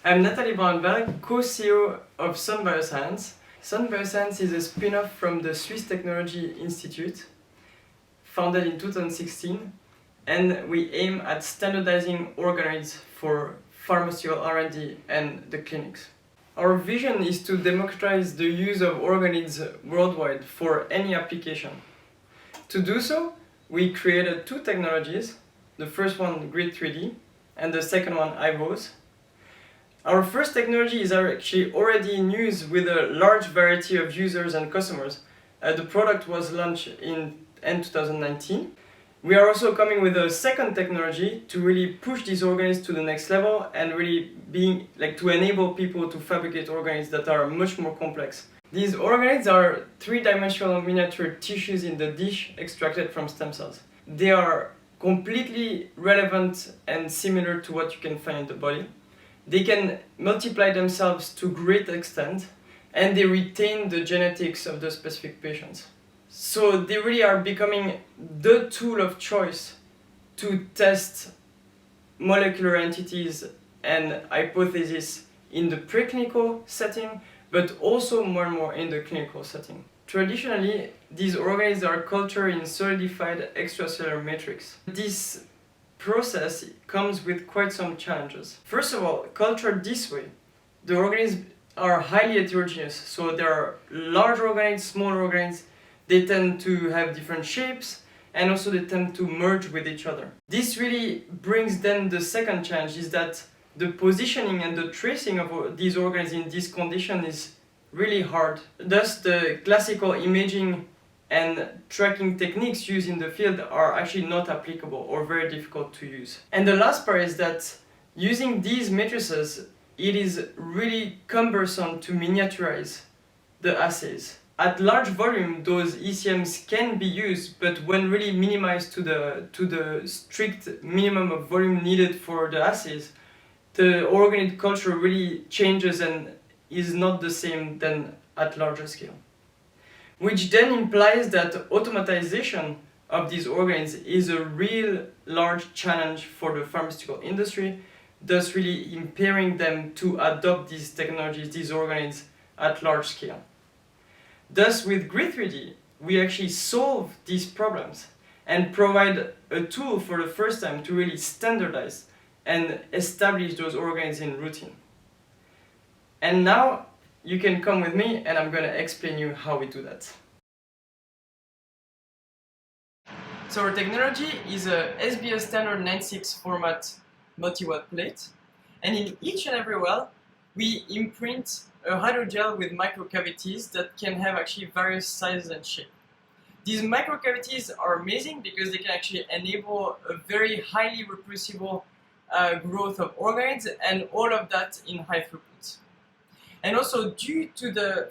I'm Nathalie Braunberg, co-CEO of SUN Bioscience. SUN Bioscience is a spin-off from the Swiss Technology Institute, founded in 2016, and we aim at standardizing organoids for pharmaceutical R&D and the clinics. Our vision is to democratize the use of organoids worldwide for any application. To do so, we created two technologies, the first one Grid3D and the second one IVOS. Our first technology is actually already in use with a large variety of users and customers. The product was launched in end 2019. We are also coming with a second technology to really push these organoids to the next level and really to enable people to fabricate organoids that are much more complex. These organoids are three-dimensional miniature tissues in the dish extracted from stem cells. They are completely relevant and similar to what you can find in the body. They can multiply themselves to great extent and they retain the genetics of the specific patients. So they really are becoming the tool of choice to test molecular entities and hypotheses in the preclinical setting, but also more and more in the clinical setting. Traditionally, these organoids are cultured in solidified extracellular matrix. This process comes with quite some challenges. First of all, cultured this way, the organoids are highly heterogeneous. So there are large organoids, small organoids. They tend to have different shapes and also they tend to merge with each other. This really brings then the second challenge is that the positioning and the tracing of these organoids in this condition is really hard. Thus, the classical imaging and tracking techniques used in the field are actually not applicable or very difficult to use. And the last part is that using these matrices, it is really cumbersome to miniaturize the assays. At large volume, those ECMs can be used, but when really minimized to the strict minimum of volume needed for the assays, the organoid culture really changes and is not the same than at larger scale. Which then implies that automatization of these organoids is a real large challenge for the pharmaceutical industry, thus really impairing them to adopt these technologies, these organoids at large scale. Thus, with Grid3D, we actually solve these problems and provide a tool for the first time to really standardize and establish those organoids in routine. And now you can come with me and I'm going to explain you how we do that. So our technology is a SBS standard 96 format multi-watt plate, and in each and every well we imprint a hydrogel with microcavities that can have actually various sizes and shapes. These microcavities are amazing because they can actually enable a very highly reproducible growth of organoids, and all of that in high throughput. And also, due to the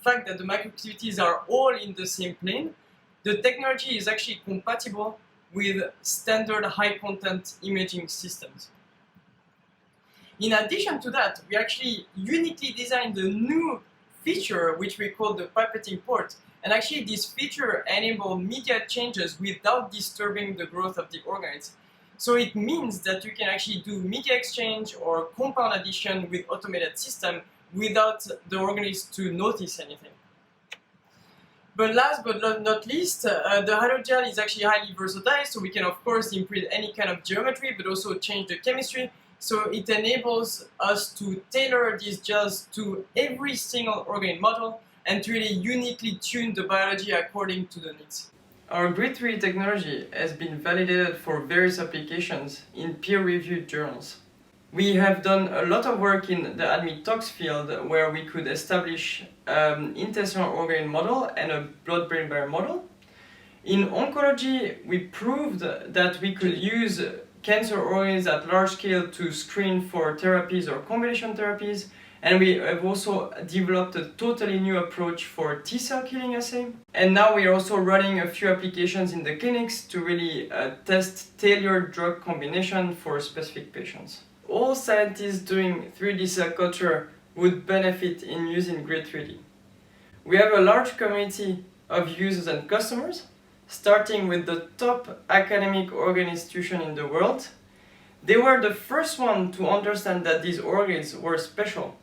fact that the microcavities are all in the same plane, the technology is actually compatible with standard high content imaging systems. In addition to that, we actually uniquely designed a new feature which we call the pipetting port. And actually this feature enables media changes without disturbing the growth of the organoids. So it means that you can actually do media exchange or compound addition with automated system without the organoids to notice anything. But last but not least, the hydrogel is actually highly versatile, so we can of course imprint any kind of geometry but also change the chemistry. So it enables us to tailor these gels to every single organoid model and to really uniquely tune the biology according to the needs. Our Grid3D technology has been validated for various applications in peer-reviewed journals. We have done a lot of work in the ADME tox field where we could establish intestinal organoid model and a blood-brain barrier model. In oncology, we proved that we could use cancer organoids at large scale to screen for therapies or combination therapies, and we have also developed a totally new approach for T-cell killing assay. And now we are also running a few applications in the clinics to really test tailored drug combination for specific patients. All scientists doing 3D cell culture would benefit in using Grid3D. We have a large community of users and customers, starting with the top academic organ institution in the world, They were the first one to understand that these organoids were special,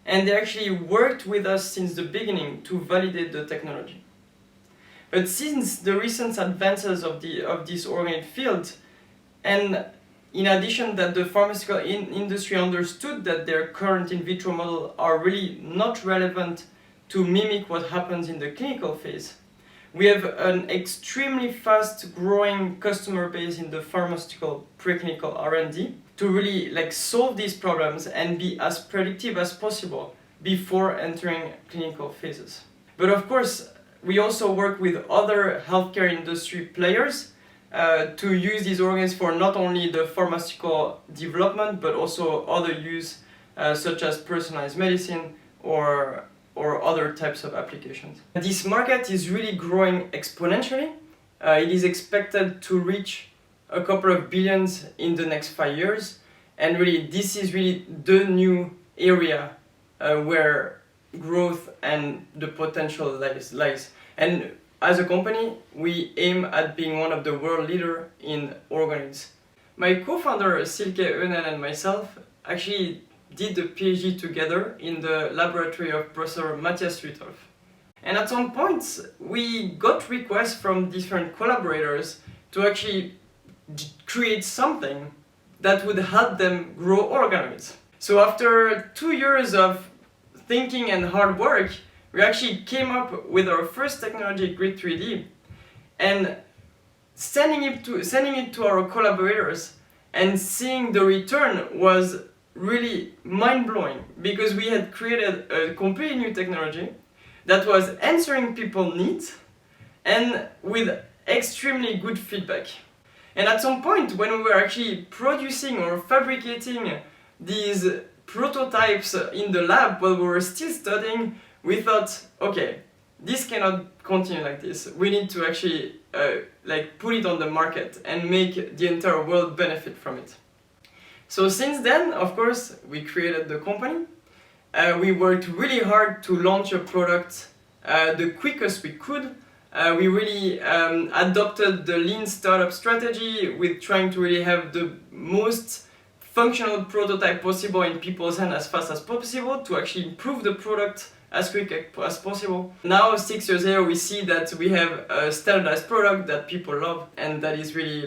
and they actually worked with us since the beginning to validate the technology. But since the recent advances of this organoid field, and in addition that the pharmaceutical industry understood that their current in vitro models are really not relevant to mimic what happens in the clinical phase, we have an extremely fast growing customer base in the pharmaceutical preclinical R&D to really solve these problems and be as predictive as possible before entering clinical phases. But of course, we also work with other healthcare industry players to use these organs for not only the pharmaceutical development but also other use such as personalized medicine or other types of applications. This market is really growing exponentially. It is expected to reach a couple of billions in the next 5 years, and really this is really the new area where growth and the potential lies. And as a company, we aim at being one of the world leaders in organoids. My co-founder Silke Önen and myself actually did the PhD together in the laboratory of Professor Matthias Rütolf. And at some point, we got requests from different collaborators to actually create something that would help them grow organoids. So after 2 years of thinking and hard work, we actually came up with our first technology, Grid 3D, and sending it to our collaborators and seeing the return was really mind-blowing, because we had created a completely new technology that was answering people's needs and with extremely good feedback. And at some point, when we were actually producing or fabricating these prototypes in the lab while we were still studying, we thought, okay, this cannot continue like this. We need to actually put it on the market and make the entire world benefit from it. So since then, of course, we created the company. We worked really hard to launch a product the quickest we could. We really adopted the lean startup strategy with trying to really have the most functional prototype possible in people's hands as fast as possible to actually improve the product as quick as possible. Now, 6 years later, we see that we have a standardized product that people love, and that is really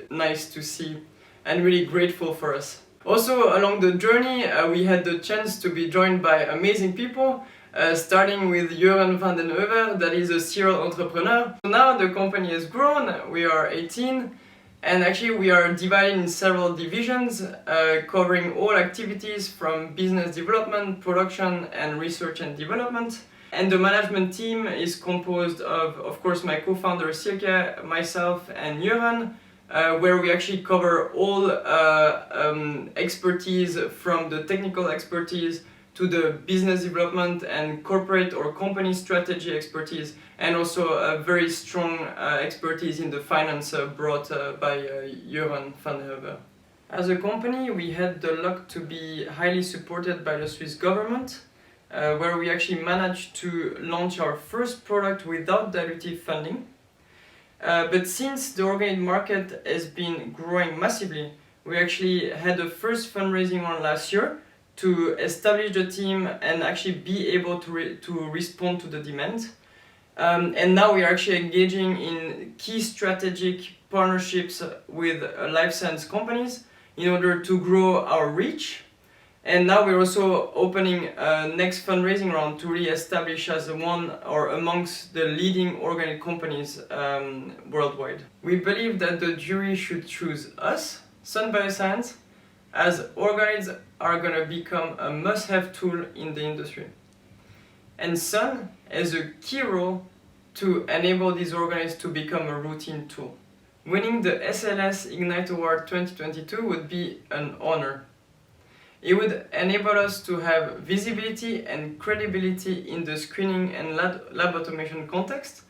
nice to see and really grateful for us. Also, along the journey, we had the chance to be joined by amazing people, starting with Jeroen van den Heuvel, that is a serial entrepreneur. So now the company has grown, we are 18, and actually we are divided in several divisions, covering all activities from business development, production, and research and development. And the management team is composed of course, my co-founder Silke, myself, and Jeroen, where we actually cover all expertise, from the technical expertise to the business development and corporate or company strategy expertise, and also a very strong expertise in the finance brought by Jeroen van den Heuvel. As a company, we had the luck to be highly supported by the Swiss government, where we actually managed to launch our first product without dilutive funding. But since the organoid market has been growing massively, we actually had the first fundraising round last year to establish the team and actually be able to respond to the demand. And now we are actually engaging in key strategic partnerships with life science companies in order to grow our reach. And now we're also opening a next fundraising round to really establish as one or amongst the leading organoid companies worldwide. We believe that the jury should choose us, SUN Bioscience, as organoids are going to become a must-have tool in the industry. And SUN has a key role to enable these organoids to become a routine tool. Winning the SLAS Ignite Award 2022 would be an honor. It would enable us to have visibility and credibility in the screening and lab automation context,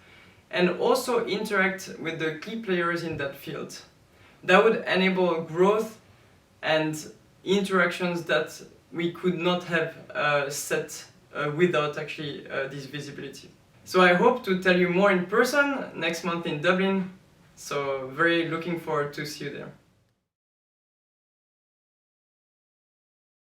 and also interact with the key players in that field. That would enable growth and interactions that we could not have set without actually this visibility. So I hope to tell you more in person next month in Dublin, so very looking forward to see you there.